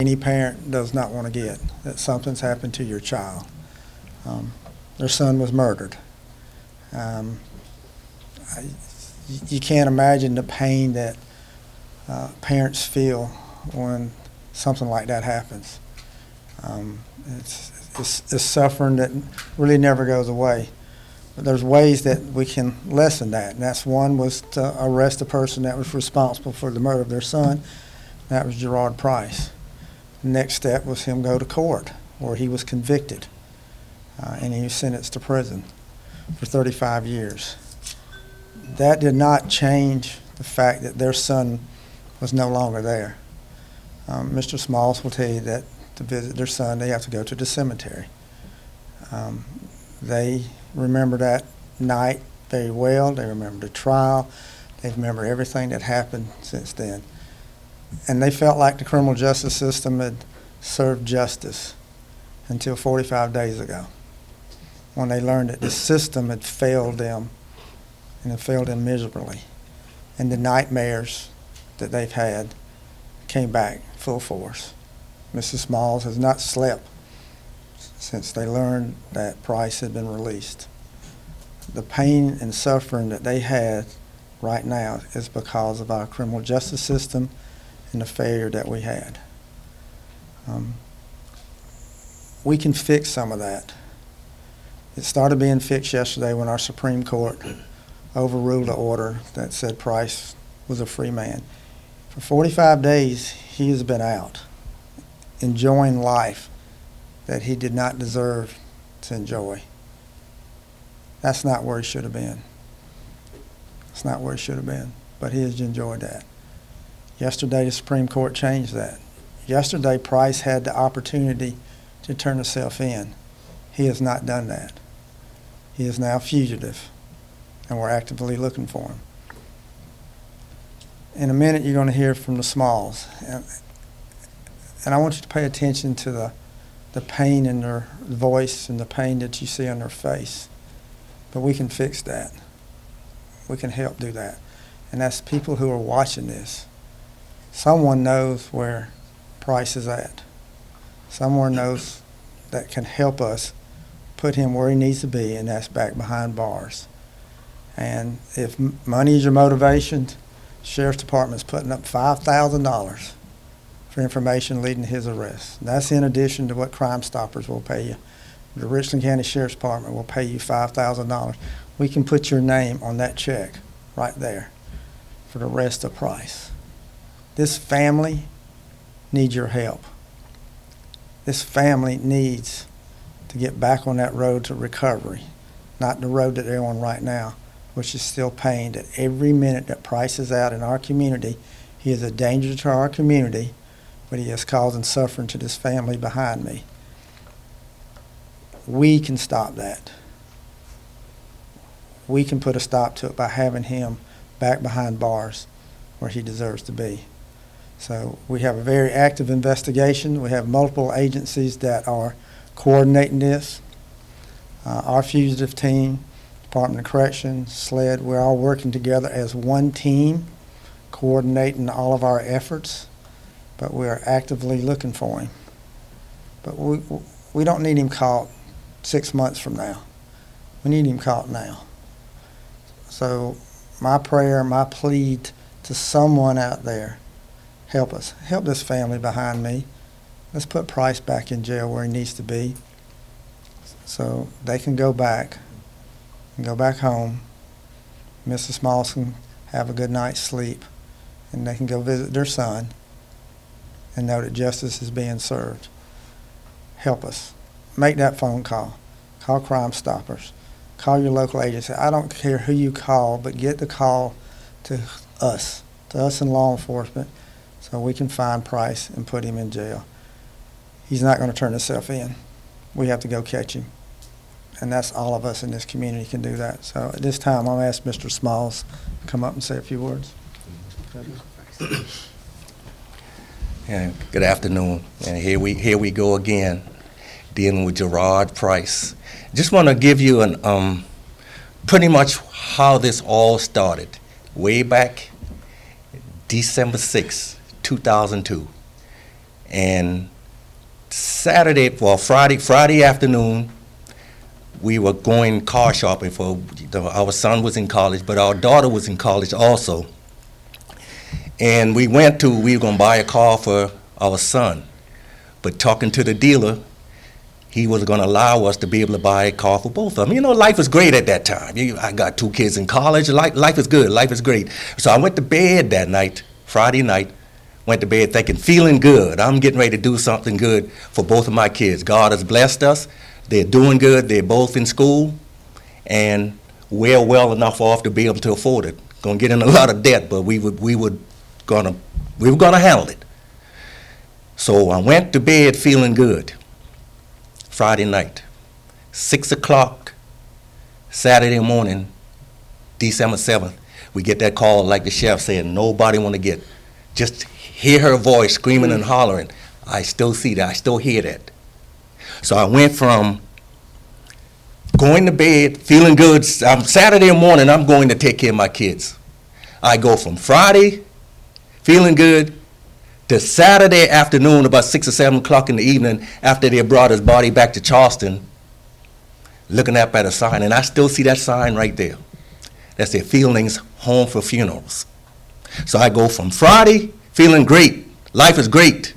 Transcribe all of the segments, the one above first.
any parent does not want to get, that something's happened to your child. Their son was murdered. You can't imagine the pain that parents feel when something like that happens. It's suffering that really never goes away. But there's ways that we can lessen that, and that's one was to arrest the person that was responsible for the murder of their son. That was Jeroid Price. The next step was him go to court, where he was convicted, and he was sentenced to prison for 35 years. That did not change the fact that their son was no longer there. Mr. Smalls will tell you that to visit their son, they have to go to the cemetery. They remember that night very well. They remember the trial. They remember everything that happened since then. And they felt like the criminal justice system had served justice until 45 days ago, when they learned that the system had failed them, and it failed them miserably. And the nightmares that they've had came back full force. Mrs. Smalls has not slept since they learned that Price had been released. The pain and suffering that they had right now is because of our criminal justice system and the failure that we had. We can fix some of that. It started being fixed yesterday when our Supreme Court overruled the order that said Price was a free man. For 45 days, he has been out, enjoying life that he did not deserve to enjoy. That's not where he should have been. It's not where he should have been, but he has enjoyed that. Yesterday, the Supreme Court changed that. Yesterday, Price had the opportunity to turn himself in. He has not done that. He is now fugitive, and we're actively looking for him. In a minute, you're going to hear from the Smalls. And I want you to pay attention to the pain in their voice and the pain that you see on their face. But we can fix that. We can help do that. And that's people who are watching this. Someone knows where Price is at. Someone knows that can help us put him where he needs to be, and that's back behind bars. And if money is your motivation, Sheriff's Department's putting up $5,000 for information leading to his arrest. That's in addition to what Crime Stoppers will pay you. The Richland County Sheriff's Department will pay you $5,000. We can put your name on that check right there for the arrest of Price. This family needs your help. This family needs to get back on that road to recovery, not the road that they're on right now, which is still pain that every minute that Price is out in our community, he is a danger to our community, but he is causing suffering to this family behind me. We can stop that. We can put a stop to it by having him back behind bars where he deserves to be. So we have a very active investigation. We have multiple agencies that are coordinating this. Our fugitive team, Department of Corrections, SLED, we're all working together as one team, coordinating all of our efforts, but we are actively looking for him. But we don't need him caught 6 months from now. We need him caught now. So my prayer, my plea to someone out there, help us. Help this family behind me. Let's put Price back in jail where he needs to be so they can go back and go back home. Mrs. Smalls can have a good night's sleep, and they can go visit their son and know that justice is being served. Help us. Make that phone call. Call Crime Stoppers. Call your local agency. I don't care who you call, but get the call to us in law enforcement, so we can find Price and put him in jail. He's not going to turn himself in. We have to go catch him. And that's all of us in this community can do that. So at this time, I'll ask Mr. Smalls to come up and say a few words. Yeah, good afternoon. And here we go again, dealing with Jeroid Price. Just want to give you an pretty much how this all started. Way back December 6, 2002. And Friday afternoon, we were going car shopping our son was in college, but our daughter was in college also. And we were going to buy a car for our son. But talking to the dealer, he was going to allow us to be able to buy a car for both of them. You know, life was great at that time. I got 2 kids in college. Life is good. Life is great. So I went to bed that night, Friday night, went to bed thinking, feeling good. I'm getting ready to do something good for both of my kids. God has blessed us. They're doing good. They're both in school. And we're well enough off to be able to afford it. Going to get in a lot of debt, but we were going to handle it. So I went to bed feeling good. Friday night, 6 o'clock, Saturday morning, December 7th, we get that call like the sheriff said, nobody want to get. Just hear her voice screaming and hollering. I still see that, I still hear that. So I went from going to bed, feeling good, Saturday morning, I'm going to take care of my kids. I go from Friday, feeling good, to Saturday afternoon, about 6 or 7 o'clock in the evening, after they brought his body back to Charleston, looking up at a sign, and I still see that sign right there. That said, Feelings Home for Funerals. So I go from Friday, feeling great, life is great,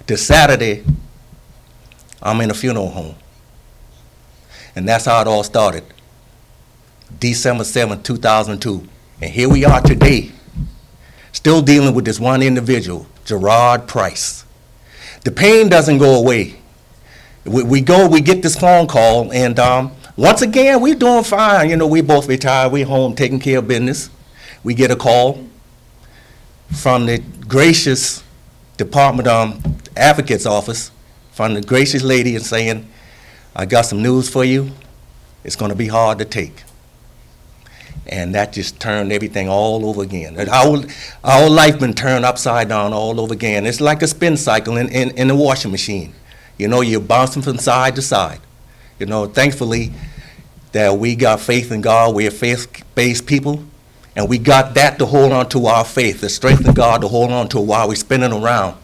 to Saturday, I'm in a funeral home. And that's how it all started. December 7th, 2002. And here we are today, still dealing with this one individual, Jeroid Price. The pain doesn't go away. We get this phone call, and once again, we're doing fine. You know, we both retired, we're home taking care of business. We get a call from the gracious Department Advocate's office, from the gracious lady, and saying, I got some news for you. It's going to be hard to take. And that just turned everything all over again. Our life been turned upside down all over again. It's like a spin cycle in a washing machine. You know, you're bouncing from side to side. You know, thankfully that we got faith in God. We're faith-based people. And we got that to hold on to our faith, the strength of God to hold on to while we're spinning around.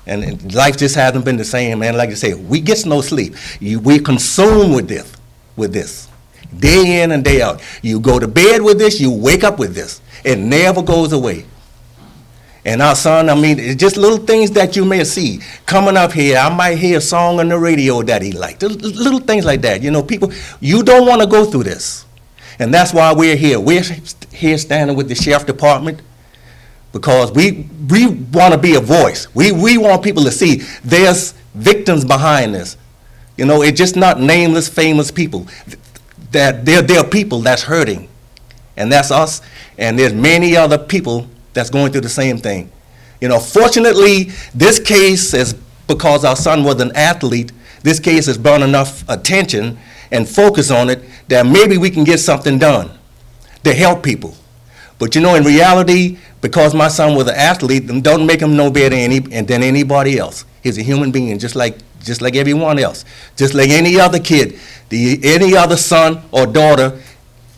And life just hasn't been the same, man. Like I say, we get no sleep. We're consumed with this. Day in and day out. You go to bed with this, you wake up with this. It never goes away. And our son, I mean, it's just little things that you may see. Coming up here, I might hear a song on the radio that he liked. Little things like that. You know, people, you don't want to go through this. And that's why we're here. We're here standing with the sheriff department because we want to be a voice. We want people to see there's victims behind this. You know, it's just not nameless, famous people. That there are people that's hurting, and that's us, and there's many other people that's going through the same thing. You know, fortunately, this case is because our son was an athlete. This case has brought enough attention and focus on it that maybe we can get something done to help people. But you know, in reality, because my son was an athlete, don't make him no better than anybody else. He's a human being, just like everyone else, just like any other kid, any other son or daughter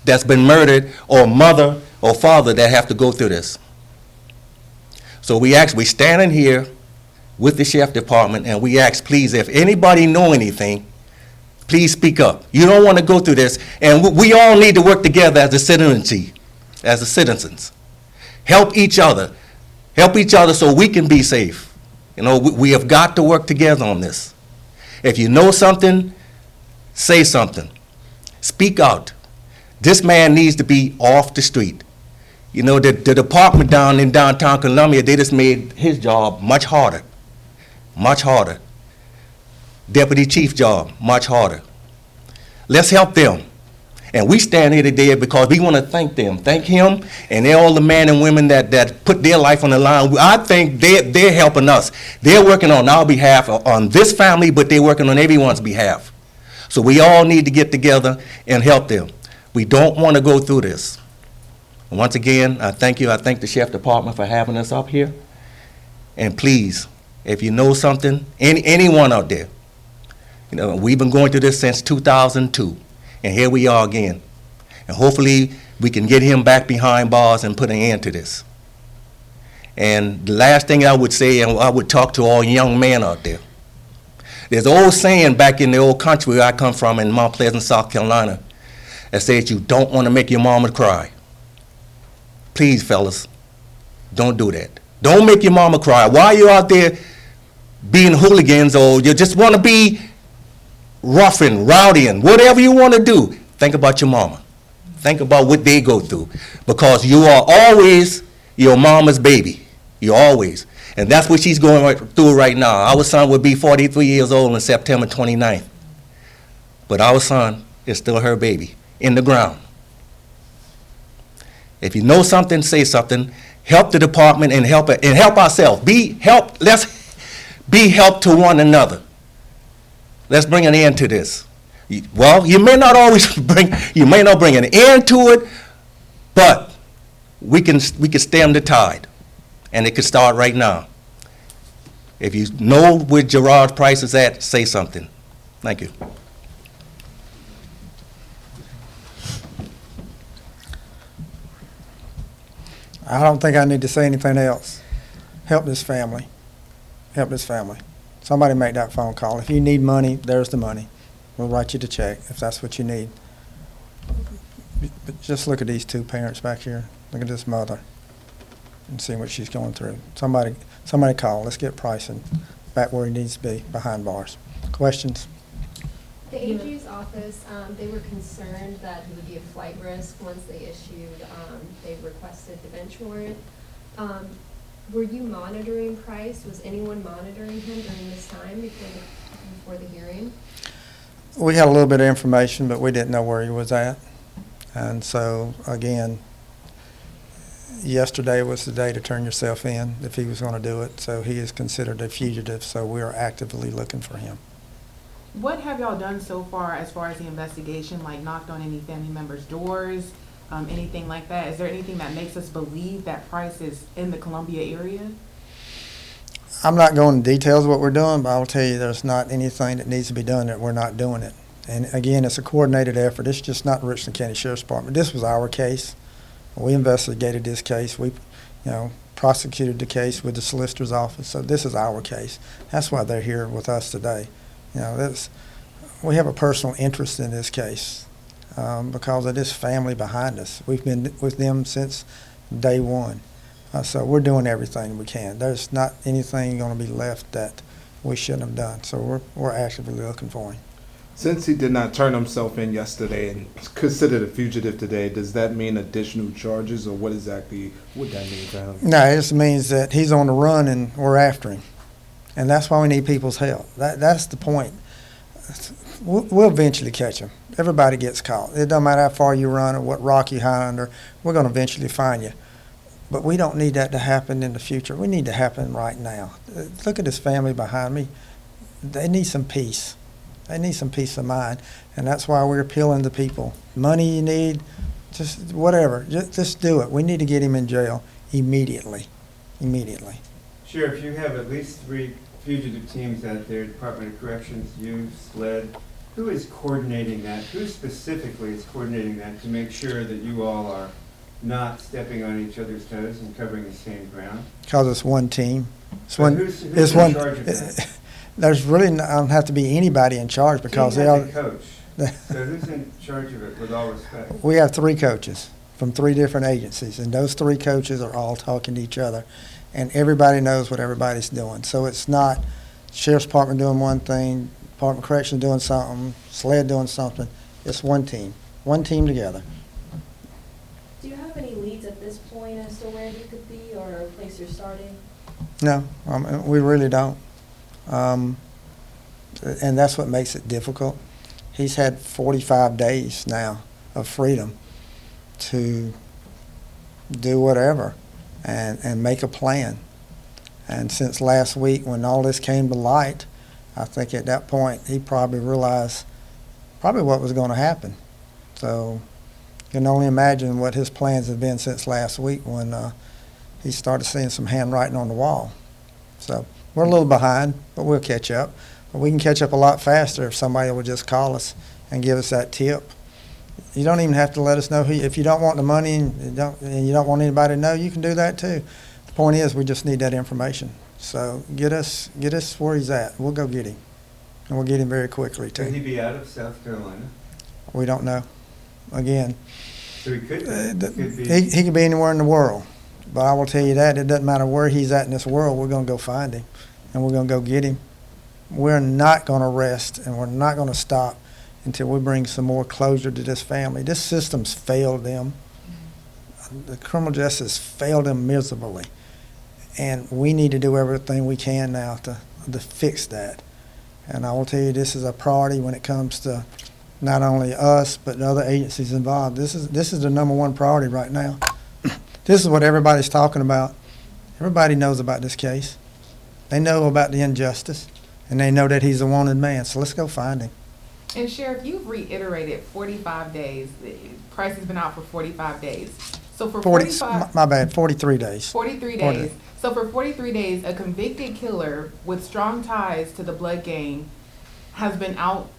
that's been murdered, or mother or father that have to go through this. So we standing here with the sheriff department, and we ask, please, if anybody know anything, please speak up. You don't want to go through this, and we all need to work together as a citizens. Help each other so we can be safe. You know, we have got to work together on this. If you know something, say something. Speak out. This man needs to be off the street. You know, the department down in downtown Columbia, they just made his job much harder. Much harder. Deputy chief job, much harder. Let's help them. And we stand here today because we want to thank them. Thank him and all the men and women that put their life on the line. I think they're helping us. They're working on our behalf, on this family, but they're working on everyone's behalf. So we all need to get together and help them. We don't want to go through this. Once again, I thank you. I thank the sheriff department for having us up here. And please, if you know something, anyone out there, you know, we've been going through this since 2002. And here we are again. And hopefully we can get him back behind bars and put an end to this. And the last thing I would say, and I would talk to all young men out there, there's an old saying back in the old country where I come from in Mount Pleasant, South Carolina, that says you don't want to make your mama cry. Please, fellas, don't do that. Don't make your mama cry. While you're out there being hooligans or you just want to be roughing, rowdying, whatever you want to do, think about your mama. Think about what they go through, because you are always your mama's baby. You always. And that's what she's going through right now. Our son would be 43 years old on September 29th. But our son is still her baby in the ground. If you know something, say something. Help the department and help ourselves. Let's be help to one another. Let's bring an end to this. Well, you may not bring an end to it, but we can stem the tide. And it could start right now. If you know where Jeroid Price is at, say something. Thank you. I don't think I need to say anything else. Help this family. Help this family. Somebody make that phone call. If you need money, there's the money. We'll write you the check if that's what you need. But just look at these two parents back here. Look at this mother and see what she's going through. Somebody call. Let's get Pricing back where he needs to be, behind bars. Questions? The AG's office, they were concerned that he would be a flight risk once they requested the bench warrant. Were you monitoring Price? Was anyone monitoring him during this time before the hearing? We had a little bit of information, but we didn't know where he was at. And so, again, yesterday was the day to turn yourself in if he was going to do it. So he is considered a fugitive, so we are actively looking for him. What have y'all done so far as the investigation, like knocked on any family members' doors, anything like that? Is there anything that makes us believe that Price is in the Columbia area? I'm not going into details of what we're doing, but I'll tell you there's not anything that needs to be done that we're not doing it. And again, it's a coordinated effort. It's just not the Richland County Sheriff's Department. This was our case. We investigated this case. We, prosecuted the case with the solicitor's office. So this is our case. That's why they're here with us today. We have a personal interest in this case because of this family behind us. We've been with them since day one. So we're doing everything we can. There's not anything going to be left that we shouldn't have done. So we're actively looking for him. Since he did not turn himself in yesterday and considered a fugitive today, does that mean additional charges, or what exactly would that mean for him? No, it just means that he's on the run and we're after him. And that's why we need people's help. That's the point. We'll eventually catch him. Everybody gets caught. It doesn't matter how far you run or what rock you hide under. We're going to eventually find you. But we don't need that to happen in the future. We need to happen right now. Look at this family behind me. They need some peace. They need some peace of mind. And that's why we're appealing to people. Money you need, just whatever. Just do it. We need to get him in jail immediately. Immediately. Sheriff, you have at least 3 fugitive teams out there, Department of Corrections, you, SLED. Who is coordinating that? Who specifically is coordinating that to make sure that you all are not stepping on each other's toes and covering the same ground? Because it's one team. Who's in charge of that? There's really don't have to be anybody in charge because Team they has are. a coach. So who's in charge of it, with all respect? We have 3 coaches from 3 different agencies, and those 3 coaches are all talking to each other, and everybody knows what everybody's doing. So it's not Sheriff's Department doing one thing, Department of Corrections doing something, SLED doing something. It's one team together. Do you have any leads at this point as to where he could be or a place you're starting? No, we really don't. And that's what makes it difficult. He's had 45 days now of freedom to do whatever and make a plan. And since last week when all this came to light, I think at that point he probably realized what was going to happen. So you can only imagine what his plans have been since last week when he started seeing some handwriting on the wall. So we're a little behind, but we'll catch up. But we can catch up a lot faster if somebody will just call us and give us that tip. You don't even have to let us know if you don't want the money and you don't want anybody to know, you can do that too. The point is, we just need that information. So get us where he's at. We'll go get him. And we'll get him very quickly, Could he too. be out of South Carolina? We don't know. Again, So he could be. he could be anywhere in the world. But I will tell you that, it doesn't matter where he's at in this world, we're going to go find him. And we're going to go get him. We're not going to rest, and we're not going to stop until we bring some more closure to this family. This system's failed them. The criminal justice failed them miserably. And we need to do everything we can now to fix that. And I will tell you, this is a priority when it comes to not only us, but the other agencies involved. This is the number one priority right now. This is what everybody's talking about. Everybody knows about this case. They know about the injustice, and they know that he's a wanted man. So let's go find him. And Sheriff, you've reiterated 45 days. Price has been out for 45 days. So for 45, My bad, 43 days. 43 days. So for 43 days, a convicted killer with strong ties to the blood gang has been out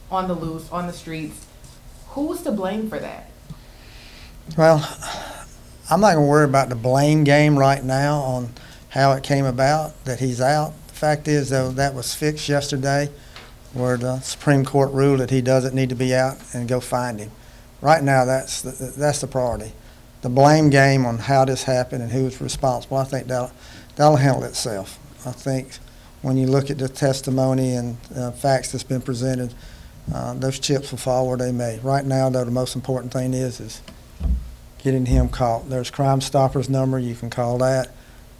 on the loose, on the streets. Who's to blame for that? Well, I'm not going to worry about the blame game right now on how it came about that he's out. The fact is, though, that was fixed yesterday where the Supreme Court ruled that he doesn't need to be out, and go find him. Right now, that's the priority. The blame game on how this happened and who's responsible, I think that'll handle itself. I think when you look at the testimony and facts that's been presented, those chips will fall where they may. Right now, though, the most important thing is getting him caught. There's Crime Stoppers number, you can call that,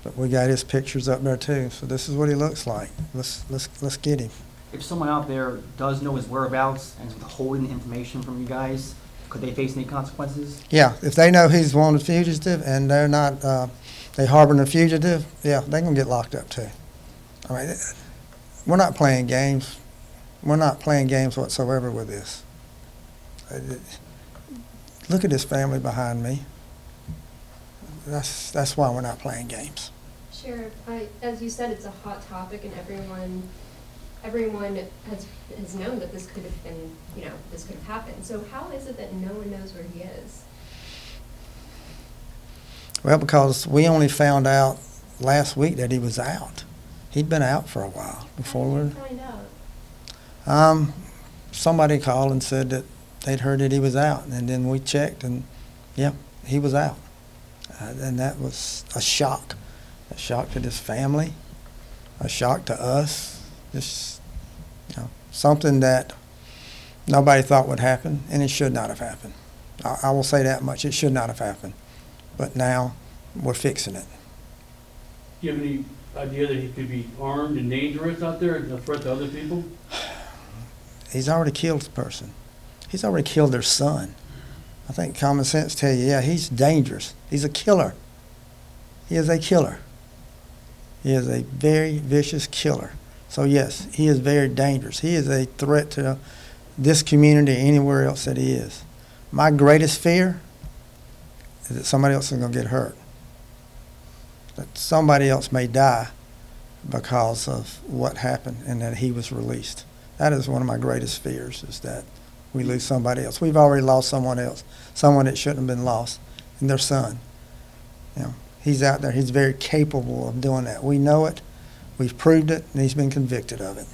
but we got his pictures up there too. So this is what he looks like. Let's get him. If someone out there does know his whereabouts and is withholding information from you guys, could they face any consequences? Yeah, if they know he's wanted fugitive and they're not, they harboring a fugitive, yeah, they're gonna get locked up too. I mean, we're not playing games. We're not playing games whatsoever with this. Look at this family behind me. That's why we're not playing games. Sheriff, as you said, it's a hot topic, and everyone has known that this could have been, this could have happened. So how is it that no one knows where he is? Well, because we only found out last week that he was out. He'd been out for a while before How we. did you find out? Somebody called and said that they'd heard that he was out, and then we checked, and yeah, he was out. And that was a shock to this family, a shock to us. Just something that nobody thought would happen, and it should not have happened. I will say that much. It should not have happened. But now we're fixing it. Do you have any idea that he could be armed and dangerous out there and a threat to other people? He's already killed a person. He's already killed their son. I think common sense tell you, yeah, he's dangerous. He's a killer. He is a killer. He is a very vicious killer. So yes, he is very dangerous. He is a threat to this community, anywhere else that he is. My greatest fear is that somebody else is going to get hurt. That somebody else may die because of what happened and that he was released. That is one of my greatest fears, is that we lose somebody else. We've already lost someone else, someone that shouldn't have been lost, and their son. He's out there. He's very capable of doing that. We know it. We've proved it, and he's been convicted of it.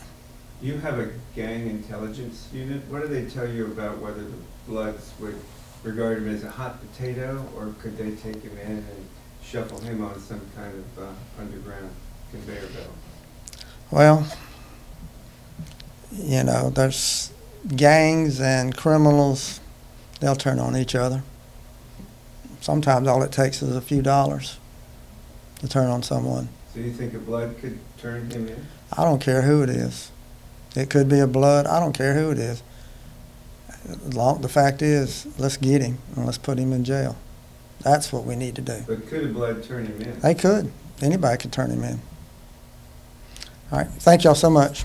You have a gang intelligence unit. What do they tell you about whether the Bloods would regard him as a hot potato, or could they take him in and shuffle him on some kind of underground conveyor belt? Well, there's gangs and criminals. They'll turn on each other. Sometimes all it takes is a few dollars to turn on someone. So you think a Blood could turn him in? I don't care who it is. It could be a Blood. I don't care who it is. The fact is, let's get him and let's put him in jail. That's what we need to do. But could a Blood turn him in? They could. Anybody could turn him in. All right. Thank y'all so much.